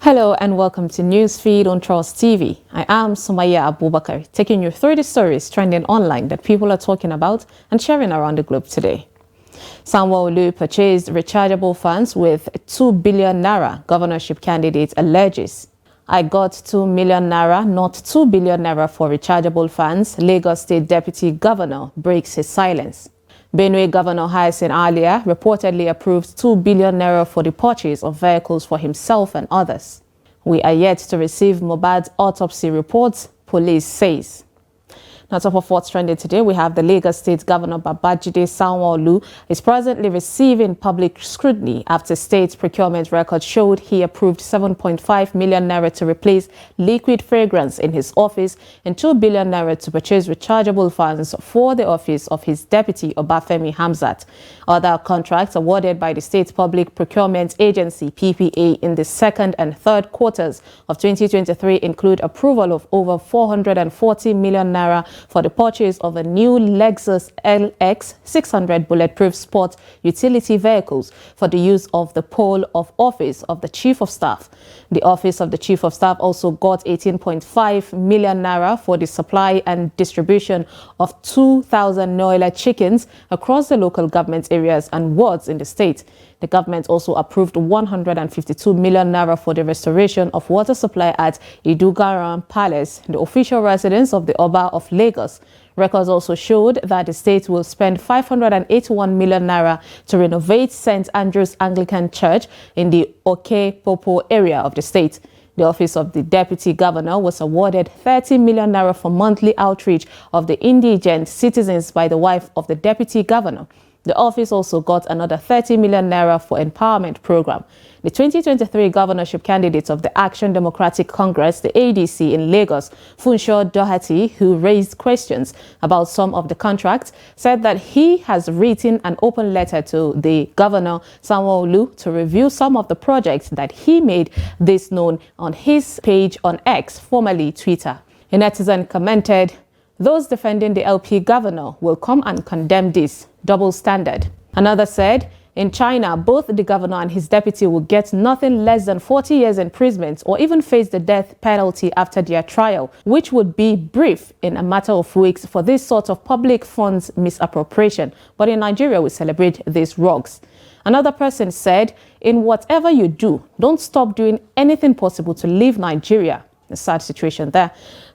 Hello and welcome to Newsfeed on Trust TV. I am Sumaya Abubakar, taking you through the stories trending online that people are talking about and sharing around the globe today. Sanwo-Olu purchased rechargeable funds with 2 billion naira, governorship candidate alleges. I got 2 million naira, not 2 billion naira for rechargeable funds. Lagos State Deputy Governor breaks his silence. Benue Governor Hyacinth Alia reportedly approved 2 billion naira for the purchase of vehicles for himself and others. We are yet to receive Mohbad's autopsy reports, police says. Now, top of what's trending today, we have the Lagos State Governor Babajide Sanwo-Olu is presently receiving public scrutiny after state procurement records showed he approved 7.5 million naira to replace liquid fragrance in his office and 2 billion naira to purchase rechargeable funds for the office of his deputy Obafemi Hamzat. Other contracts awarded by the State Public Procurement Agency (PPA) in the second and third quarters of 2023 include approval of over 440 million naira for the purchase of a new Lexus LX 600 bulletproof sport utility vehicles for the use of the pole of office of the Chief of Staff. The Office of the Chief of Staff also got 18.5 million naira for the supply and distribution of 2,000 Noila chickens across the local government areas and wards in the state. The government also approved 152 million naira for the restoration of water supply at Idugaran Palace, the official residence of the Oba of Lagos. Records also showed that the state will spend 581 million naira to renovate St. Andrew's Anglican Church in the Oke-Popo area of the state. The Office of the Deputy Governor was awarded 30 million naira for monthly outreach of the indigent citizens by the wife of the Deputy Governor. The office also got another 30 million naira for empowerment program. The 2023 governorship candidate of the Action Democratic Congress, the ADC in Lagos, Funsho Doherty, who raised questions about some of the contracts, said that he has written an open letter to the governor, Sanwo-Olu, to review some of the projects that he made this known on his page on X, formerly Twitter. A netizen commented, "Those defending the LP governor will come and condemn this double standard." Another said, "In China, both the governor and his deputy will get nothing less than 40 years imprisonment or even face the death penalty after their trial, which would be brief in a matter of weeks for this sort of public funds misappropriation. But in Nigeria, we celebrate these rogues." Another person said, "In whatever you do, don't stop doing anything possible to leave Nigeria." A sad situation there.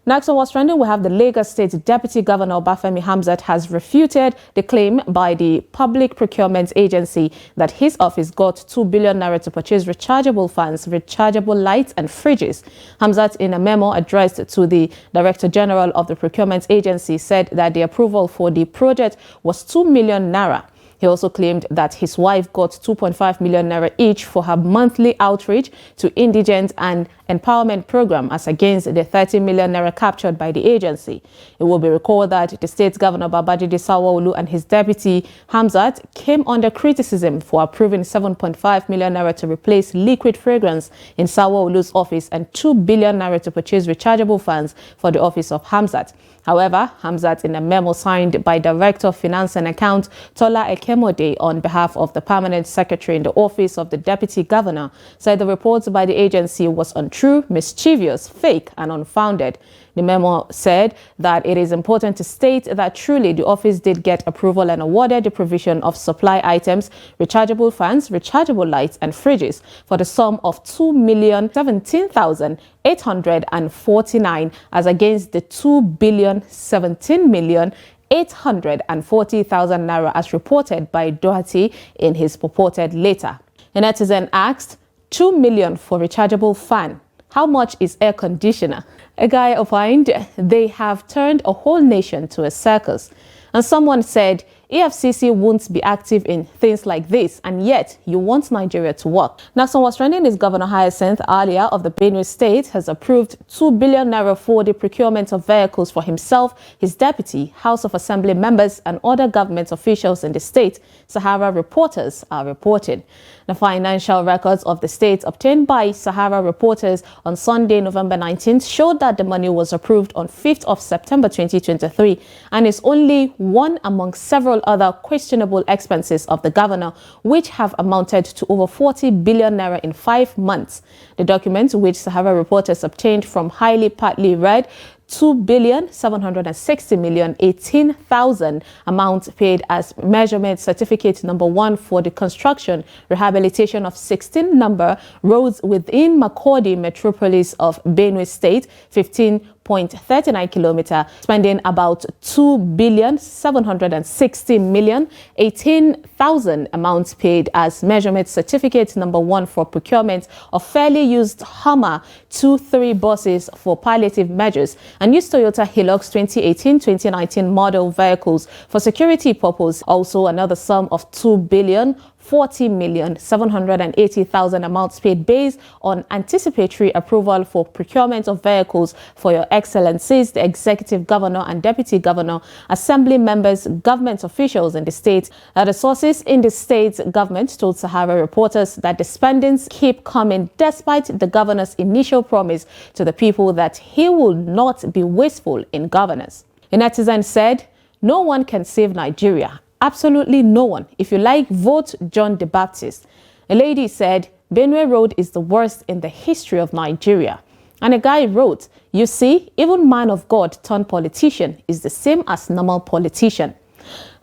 Next on what's trending, we have the Lagos State Deputy Governor Obafemi Hamzat has refuted the claim by the Public Procurement Agency that his office got 2 billion naira to purchase rechargeable fans, rechargeable lights and fridges. Hamzat, in a memo addressed to the Director General of the Procurement Agency, said that the approval for the project was 2 million naira. He also claimed that his wife got 2.5 million naira each for her monthly outreach to indigent and empowerment program as against the 30 million naira captured by the agency. It will be recalled that the state governor Babajide Sanwo-Olu and his deputy Hamzat came under criticism for approving 7.5 million naira to replace liquid fragrance in Sanwo-Olu's office and 2 billion naira to purchase rechargeable fans for the office of Hamzat. However, Hamzat, in a memo signed by Director of Finance and Accounts Tola Ekemode on behalf of the Permanent Secretary in the Office of the Deputy Governor, said the reports by the agency was untrue, mischievous, fake and unfounded. The memo said that it is important to state that truly the office did get approval and awarded the provision of supply items, rechargeable fans, rechargeable lights and fridges for the sum of 2,017,849 as against the 2,017,840,000 naira as reported by Doherty in his purported letter. A netizen asked, 2 million for rechargeable fan. How much is air conditioner? A guy opined, they have turned a whole nation to a circus. And someone said, EFCC won't be active in things like this, and yet you want Nigeria to work. Next on what's trending is Governor Hyacinth Alia of the Benue State has approved 2 billion naira for the procurement of vehicles for himself, his deputy, House of Assembly members, and other government officials in the state, Sahara reporters are reporting. The financial records of the state obtained by Sahara reporters on Sunday, November 19th, showed that the money was approved on 5th of September 2023 and is only one among several other questionable expenses of the governor, which have amounted to over 40 billion naira in 5 months. The document, which Sahara reporters obtained from highly partly read, 2,760,018,000 amount paid as measurement certificate number 1 for the construction, rehabilitation of 16 number roads within Makurdi metropolis of Benue State, 15.39 kilometer, spending about 2,760,018,000 amounts paid as measurement certificate number 1 for procurement of fairly used Hummer 2-3 buses for palliative measures and used Toyota Hilux 2018-2019 model vehicles for security purpose. Also, another sum of 2,040,780,000 amounts paid based on anticipatory approval for procurement of vehicles for Your Excellencies, the Executive Governor and Deputy Governor, Assembly members, government officials in the state. The sources in the state government told Sahara reporters that the spendings keep coming despite the governor's initial promise to the people that he will not be wasteful in governance. A netizen said, "No one can save Nigeria. Absolutely no one. If you like, vote John the Baptist." A lady said, "Benue Road is the worst in the history of Nigeria." And a guy wrote, "You see, even man of God turned politician is the same as normal politician."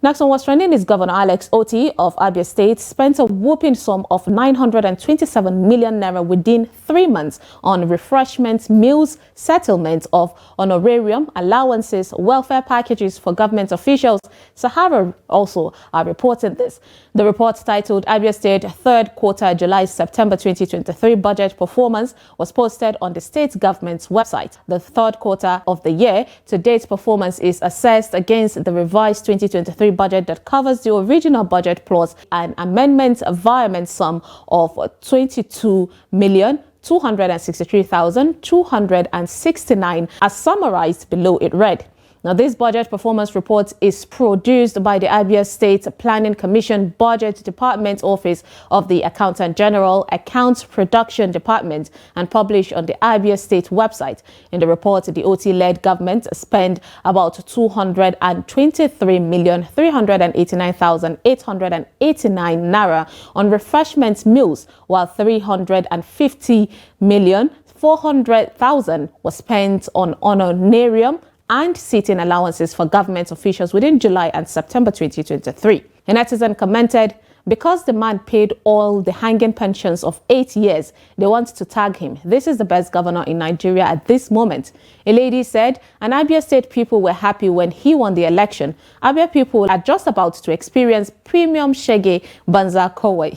Next on what's trending is Governor Alex Oti of Abia State spent a whopping sum of 927 million naira within 3 months on refreshments, meals, settlement of honorarium, allowances, welfare packages for government officials. Sahara also are reporting this. The report, titled Abia State Third Quarter July-September 2023 Budget Performance, was posted on the state government's website. The third quarter of the year to date performance is assessed against the revised 2023 budget that covers the original budget plus an amendment environment sum of 22,263,269 as summarized below. It read. Now, this budget performance report is produced by the Abia State Planning Commission Budget Department Office of the Accountant General Accounts Production Department and published on the Abia State website. In the report, the OT-led government spent about 223,389,889 naira on refreshment meals, while 350,400,000 was spent on honorarium and seating allowances for government officials within July and September 2023. A netizen commented, "Because the man paid all the hanging pensions of 8 years, they want to tag him. This is the best governor in Nigeria at this moment." A lady said, "And Abia State people were happy when he won the election. Abia people are just about to experience premium shege banza kowe."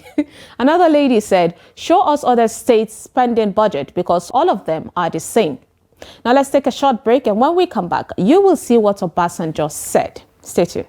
Another lady said, "Show us other states' spending budget because all of them are the same." Now let's take a short break, and when we come back, you will see what Obasanjo said. Stay tuned.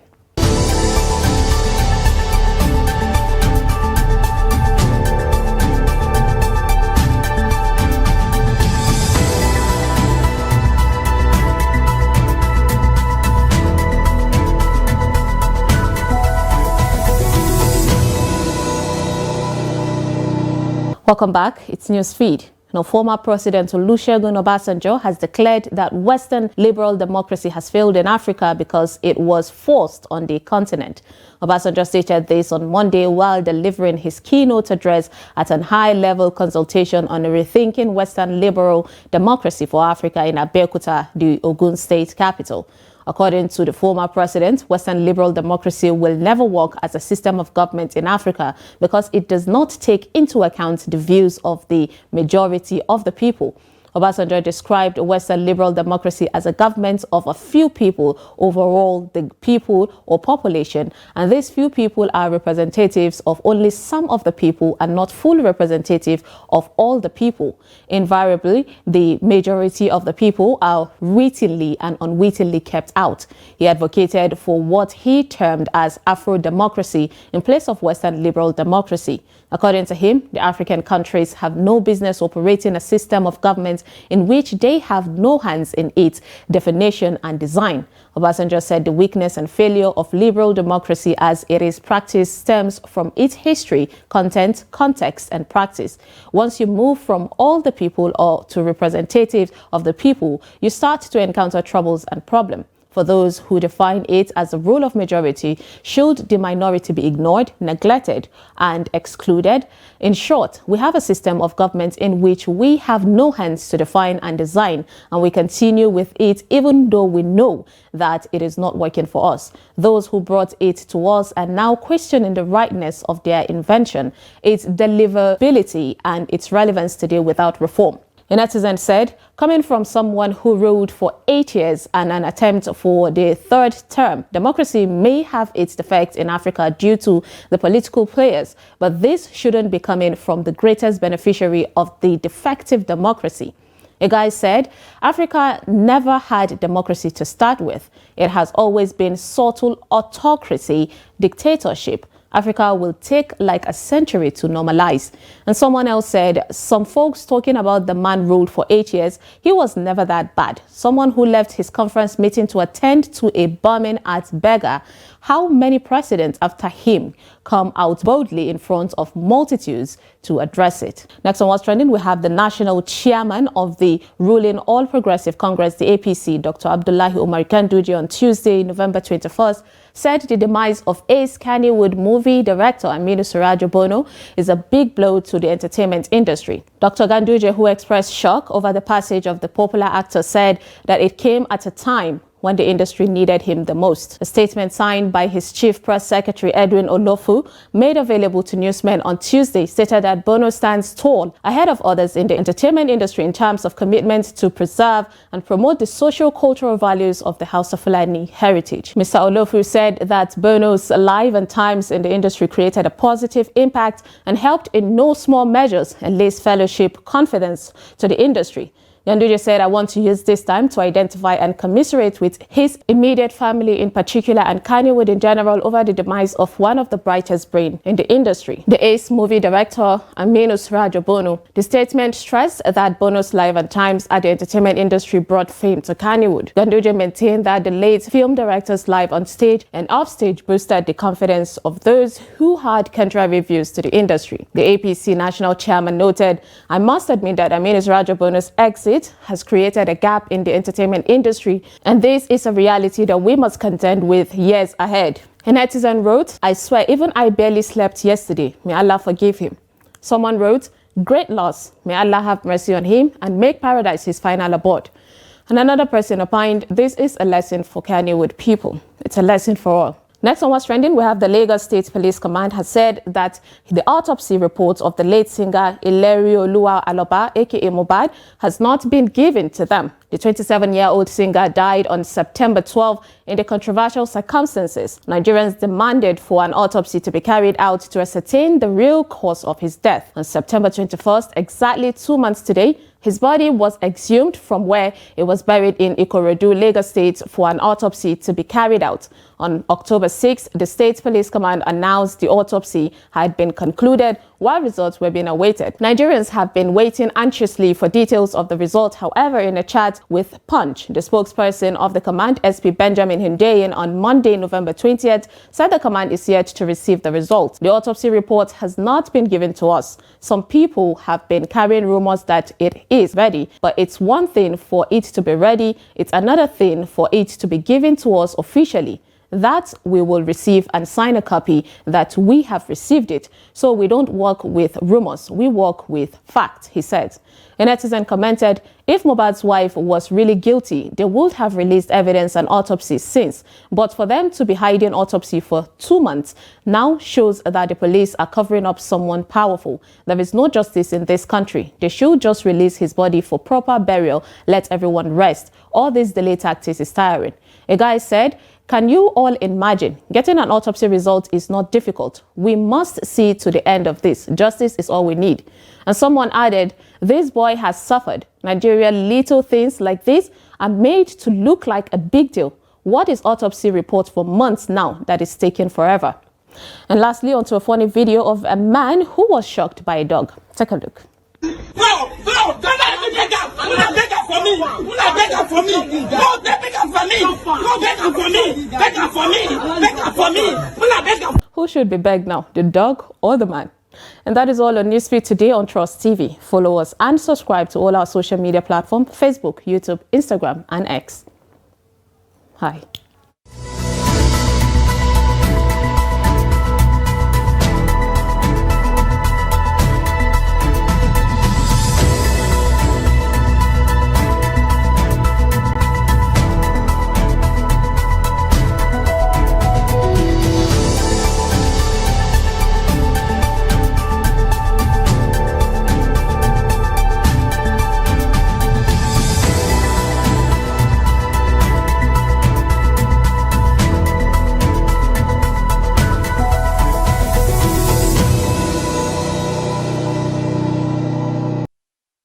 Welcome back. It's NEWSFEED. Now, former President Olusegun Obasanjo has declared that Western liberal democracy has failed in Africa because it was forced on the continent. Obasanjo stated this on Monday while delivering his keynote address at a high-level consultation on rethinking Western liberal democracy for Africa in Abeokuta, the Ogun State capital. According to the former president, Western liberal democracy will never work as a system of government in Africa because it does not take into account the views of the majority of the people. Obasanjo described Western liberal democracy as a government of a few people, overall the people or population, and these few people are representatives of only some of the people and not fully representative of all the people. Invariably, the majority of the people are wittingly and unwittingly kept out. He advocated for what he termed as Afro-democracy in place of Western liberal democracy. According to him, the African countries have no business operating a system of government government in which they have no hands in its definition and design. Obasanjo said the weakness and failure of liberal democracy as it is practiced stems from its history, content, context, and practice. Once you move from all the people or to representatives of the people, you start to encounter troubles and problems. For those who define it as a rule of majority, should the minority be ignored, neglected, and excluded? In short, we have a system of government in which we have no hands to define and design, and we continue with it even though we know that it is not working for us. Those who brought it to us are now questioning the rightness of their invention, its deliverability, and its relevance today without reform. A netizen said, coming from someone who ruled for 8 years and an attempt for the third term, democracy may have its defects in Africa due to the political players, but this shouldn't be coming from the greatest beneficiary of the defective democracy. A guy said, Africa never had democracy to start with. It has always been subtle autocracy, dictatorship. Africa will take like a century to normalize. And someone else said, some folks talking about the man ruled for 8 years, he was never that bad. Someone who left his conference meeting to attend to a bombing at Berger. How many presidents after him come out boldly in front of multitudes to address it? Next on What's Trending, we have the national chairman of the ruling All Progressive Congress, the APC, Dr. Abdullahi Umar Ganduje, on Tuesday, November 21st, said the demise of Ace Kannywood movie director Aminu Surajo Bono is a big blow to the entertainment industry. Dr. Ganduje, who expressed shock over the passage of the popular actor, said that it came at a time when the industry needed him the most. A statement signed by his chief press secretary, Edwin Olofu, made available to newsmen on Tuesday, stated that Bono stands tall ahead of others in the entertainment industry in terms of commitment to preserve and promote the social-cultural values of the House of Fulani heritage. Mr. Olofu said that Bono's life and times in the industry created a positive impact and helped in no small measures enlist fellowship confidence to the industry. Ganduje said, I want to use this time to identify and commiserate with his immediate family in particular and Kannywood in general over the demise of one of the brightest brains in the industry, the Ace movie director Aminu Surajo Bono. The statement stressed that Bono's life and times at the entertainment industry brought fame to Kannywood. Ganduje maintained that the late film director's life on stage and offstage boosted the confidence of those who had contrary views to the industry. The APC national chairman noted, I must admit that Aminu Surajo Bono's exit has created a gap in the entertainment industry, and this is a reality that we must contend with years ahead. A netizen wrote, I swear even I barely slept yesterday. May Allah forgive him. Someone wrote, great loss. May Allah have mercy on him and make paradise his final abode. And another person opined, this is a lesson for Kannywood people. It's a lesson for all. Next on What's Trending, we have the Lagos State Police Command has said that the autopsy report of the late singer Ilerioluwa Aloba, aka Mohbad, has not been given to them. The 27-year-old singer died on September 12 in the controversial circumstances. Nigerians demanded for an autopsy to be carried out to ascertain the real cause of his death. On September 21st, exactly 2 months today, his body was exhumed from where it was buried in Ikorodu, Lagos State, for an autopsy to be carried out. On October 6, the State Police Command announced the autopsy had been concluded while results were being awaited. Nigerians have been waiting anxiously for details of the result. However, in a chat with Punch, the spokesperson of the command, SP Benjamin Hundeyin, on Monday, November 20th, said the command is yet to receive the result. The autopsy report has not been given to us. Some people have been carrying rumors that it is ready, but it's one thing for it to be ready, it's another thing for it to be given to us officially. That we will receive and sign a copy that we have received it. So we don't work with rumors, we work with facts, he said. A netizen commented, if Mohbad's wife was really guilty, they would have released evidence and autopsy since. But for them to be hiding autopsy for 2 months now shows that the police are covering up someone powerful. There is no justice in this country. They should just release his body for proper burial, let everyone rest. All this delay tactics is tiring. A guy said, can you all imagine? Getting an autopsy result is not difficult. We must see to the end of this. Justice is all we need. And someone added, this boy has suffered. Nigeria, little things like this are made to look like a big deal. What is autopsy report for months now that is taking forever? And lastly, onto a funny video of a man who was shocked by a dog. Take a look. No, don't let me get down. Una beg am for me. No, they beg am for me. No, beg am for me. Beg am for me. Beg am for me. Una beg am. Who should be begged now, the dog or the man? And that is all on Newsfeed today on Trust TV. Follow us and subscribe to all our social media platforms: Facebook, YouTube, Instagram, and X. Hi.